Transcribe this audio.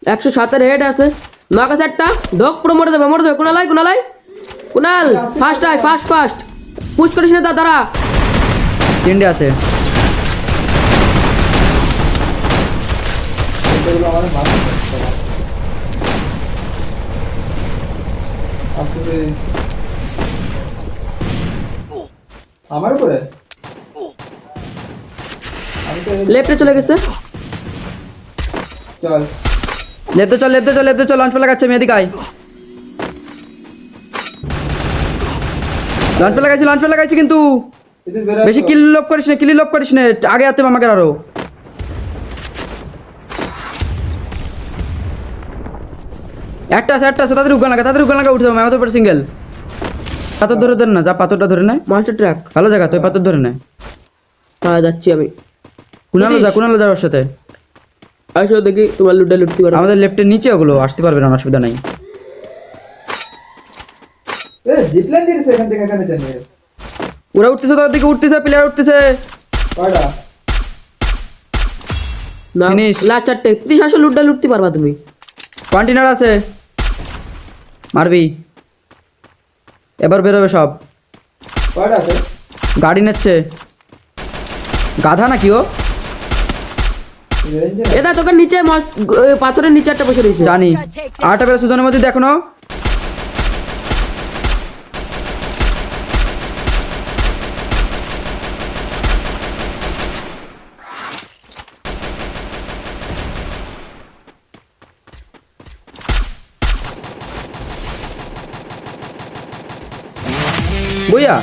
107 head আছে নকা সেটটা ঢোক পুরো মরে যাবে কোনালাই কুনাল ফাস্ট পুশ করিস না দাদা তিনটে আছে এগুলো আমাদের মারতে হবে। আসলে আমার উপরে আমি তো লেফটে চলে গেছে চল লেফটে চল লঞ্চ লাগাচ্ছে মেয়েদিকে আয় লঞ্চ লাগাইছি কিন্তু এদিকে বের বেশি কিল লক করিস না আগে আতে আমাকে আরো একটা আছে তাদের উগান লাগা উঠে যাবে আমাদের উপর সিঙ্গেল পাথর ধরে দেন না যা পাথরটা ধরে নেয় মাস্টার ট্র্যাক ভালো জায়গা তুই পাথর ধরে নেয় হ্যাঁ যাচ্ছি আমি কুনালো যা ওর সাথে আসো দেখি তোমার লুটতে পারো আমাদের লেফটের নিচে ওগুলো আসতে পারবে না অসুবিধা নাই এ জিপলাইন দিয়েছে এখান থেকে এখানে জানি ওরা উঠতেছে তোর দিকে প্লেয়ার উঠতেছে কয়টা না Finish. লাস্ট চারটে প্লিজ আসো লুটতে পারবা তুমি কন্টেনার আছে মারবি এবার বেরোবে সব কয়টা আছে গাড়ি নিচ্ছে গাধা নাকি ও রেঞ্জে এটা তোকে নিচে পাথরের নিচে একটা বসে রয়েছে জানি আটটা বেরো সুজনের মধ্যে দেখো না বইয়া